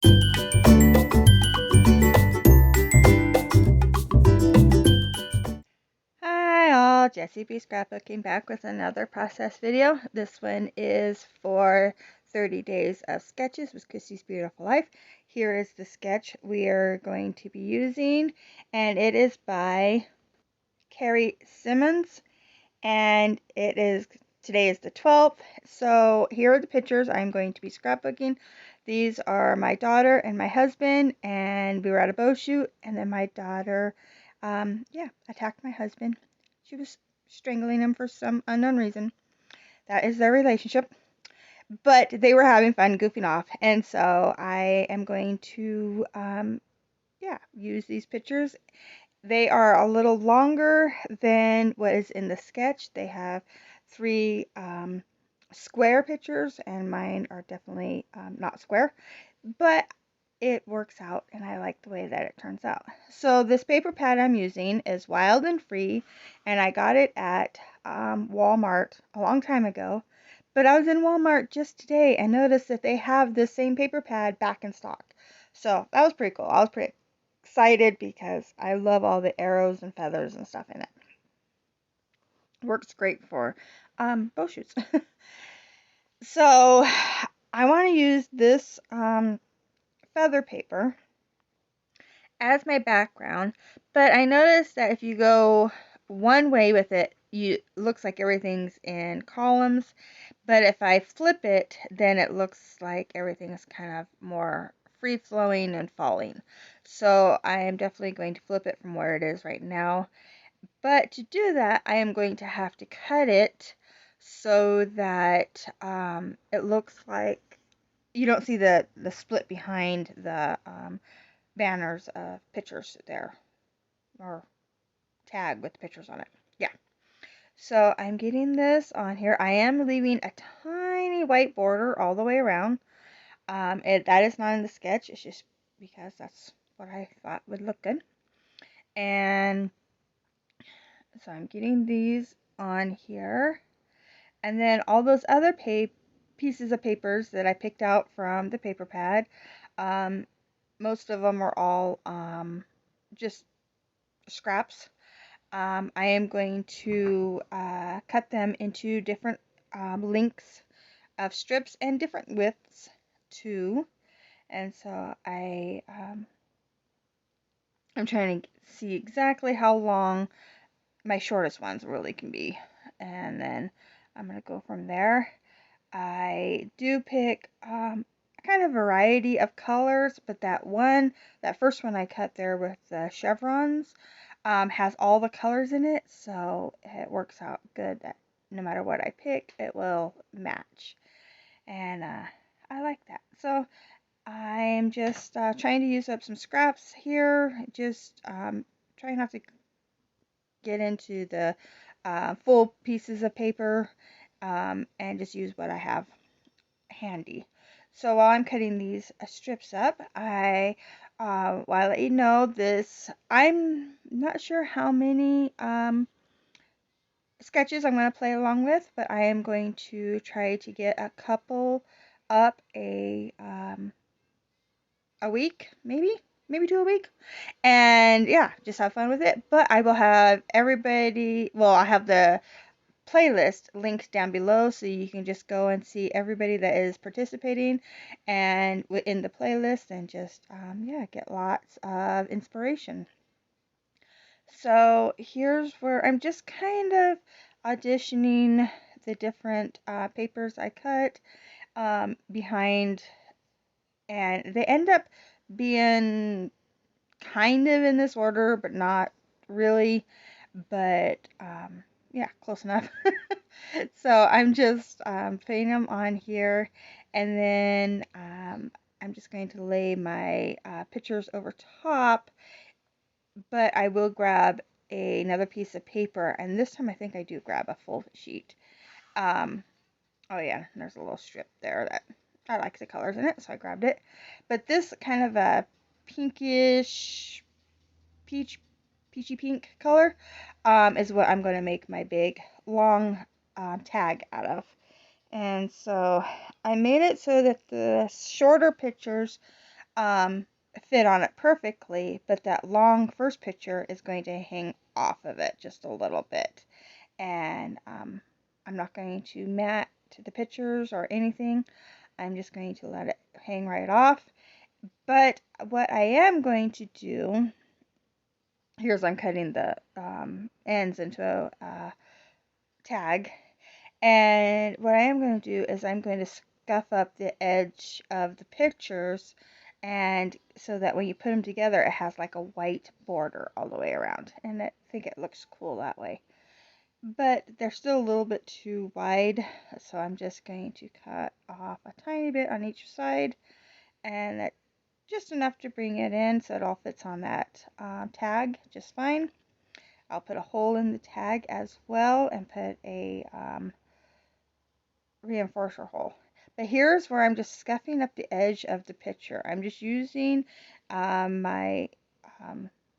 Hi all, Jessie B Scrapbooking back with another process video. This one is for 30 days of sketches with Christy's Beautiful Life. Here is the sketch we are going to be using, and it is by Carrie Simmons, and today is the 12th. So here are the pictures I'm going to be scrapbooking. These are my daughter and my husband, and we were at a bow shoot, and then my daughter attacked my husband. She was strangling him for some unknown reason. That is their relationship. But they were having fun goofing off. And so I am going to, use these pictures. They are a little longer than what is in the sketch. They have three square pictures, and mine are definitely not square. But it works out, and I like the way that it turns out. So this paper pad I'm using is Wild and Free, and I got it at Walmart a long time ago. But I was in Walmart just today and noticed that they have this same paper pad back in stock. So that was pretty cool. I was pretty excited because I love all the arrows and feathers and stuff in it. Works great for bow shoots. So I want to use this feather paper as my background, but I noticed that if you go one way with it, looks like everything's in columns, but if I flip it, then it looks like everything's kind of more free flowing and falling. So I am definitely going to flip it from where it is right now. But to do that, I am going to have to cut it so that it looks like you don't see the split behind the banners of pictures there, or tag with pictures on it. Yeah. So I'm getting this on here. I am leaving a tiny white border all the way around. That is not in the sketch. It's just because that's what I thought would look good. And so I'm getting these on here. And then all those other pieces of papers that I picked out from the paper pad, um, most of them are all just scraps. I am going to cut them into different lengths of strips and different widths too. And so I'm trying to see exactly how long my shortest ones really can be. And then I'm going to go from there. I do pick kind of variety of colors, but that first one I cut there with the chevrons, has all the colors in it, so it works out good that no matter what I pick, it will match. And I like that. So I'm just trying to use up some scraps here, just trying not to get into the full pieces of paper, and just use what I have handy. So while I'm cutting these strips up, while I let you know this, I'm not sure how many sketches I'm going to play along with, but I am going to try to get a couple up a week, maybe two a week, and yeah, just have fun with it. But I will have everybody. Well, I have the playlist linked down below, so you can just go and see everybody that is participating and within the playlist, and just get lots of inspiration. So here's where I'm just kind of auditioning the different papers I cut behind, and they end up being kind of in this order, but not really. But yeah, close enough. So I'm just putting them on here, and then I'm just going to lay my pictures over top, but I will grab another piece of paper, and this time I think I do grab a full sheet. Um, oh yeah, there's a little strip there that I like the colors in it, so I grabbed it. But this kind of a pinkish, peachy pink color is what I'm going to make my big long tag out of. And so I made it so that the shorter pictures fit on it perfectly, but that long first picture is going to hang off of it just a little bit. And I'm not going to mat the pictures or anything. I'm just going to let it hang right off. But what I am going to do, here's I'm cutting the ends into a tag. And what I am going to do is I'm going to scuff up the edge of the pictures, and so that when you put them together it has like a white border all the way around, and I think it looks cool that way. But they're still a little bit too wide, so I'm just going to cut off a tiny bit on each side, and that just enough to bring it in so it all fits on that tag just fine. I'll put a hole in the tag as well and put a reinforcer hole. But here's where I'm just scuffing up the edge of the picture. I'm just using my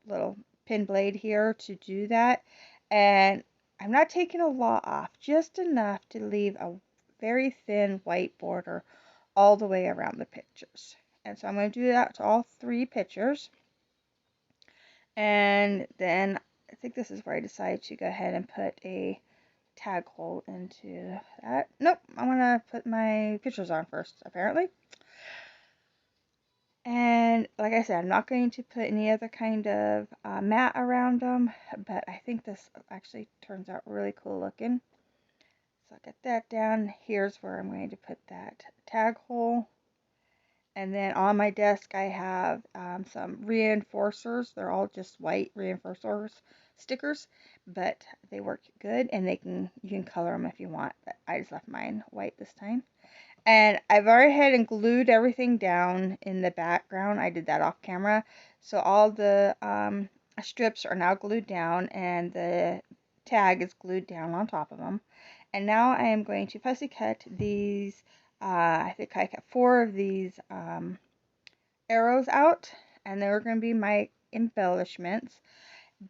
little pin blade here to do that, and I'm not taking a lot off, just enough to leave a very thin white border all the way around the pictures. And so I'm going to do that to all three pictures. And then I think this is where I decide to go ahead and put a tag hole into that. Nope, I want to put my pictures on first, apparently. And like I said, I'm not going to put any other kind of mat around them, but I think this actually turns out really cool looking. So I'll get that down. Here's where I'm going to put that tag hole. And then on my desk I have some reinforcers. They're all just white reinforcers stickers, but they work good, and you can color them if you want, but I just left mine white this time. And I've already had and glued everything down in the background. I did that off camera. So all the strips are now glued down, and the tag is glued down on top of them. And now I am going to fussy cut these. I think I cut 4 of these arrows out, and they were going to be my embellishments.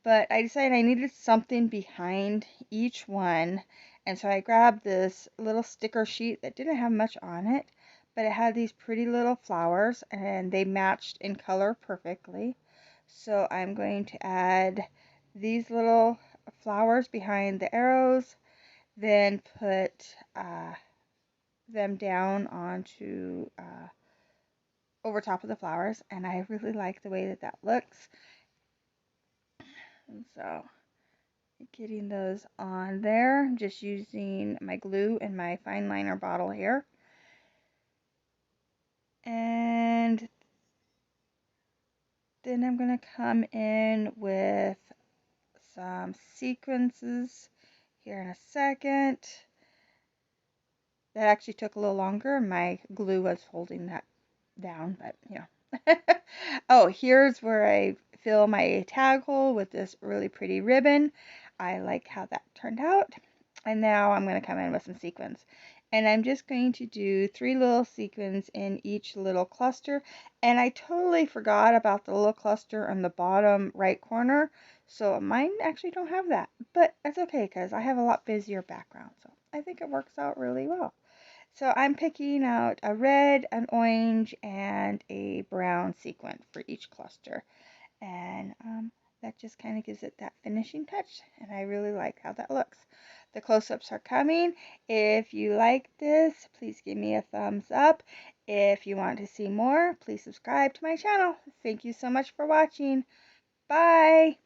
But I decided I needed something behind each one, and so I grabbed this little sticker sheet that didn't have much on it, but it had these pretty little flowers, and they matched in color perfectly. So I'm going to add these little flowers behind the arrows, then put them down onto over top of the flowers, and I really like the way that that looks. And so getting those on there, I'm just using my glue and my fine liner bottle here. And then I'm going to come in with some sequences here in a second. That actually took a little longer. My glue was holding that down, but you know. Oh, here's where I fill my tag hole with this really pretty ribbon. I like how that turned out. And now I'm going to come in with some sequins. And I'm just going to do 3 little sequins in each little cluster. And I totally forgot about the little cluster on the bottom right corner. So mine actually don't have that. But that's okay, because I have a lot busier background. So I think it works out really well. So I'm picking out a red, an orange, and a brown sequin for each cluster. And that just kind of gives it that finishing touch, and I really like how that looks. The close-ups are coming. If you like this, please give me a thumbs up. If you want to see more, please subscribe to my channel. Thank you so much for watching. Bye!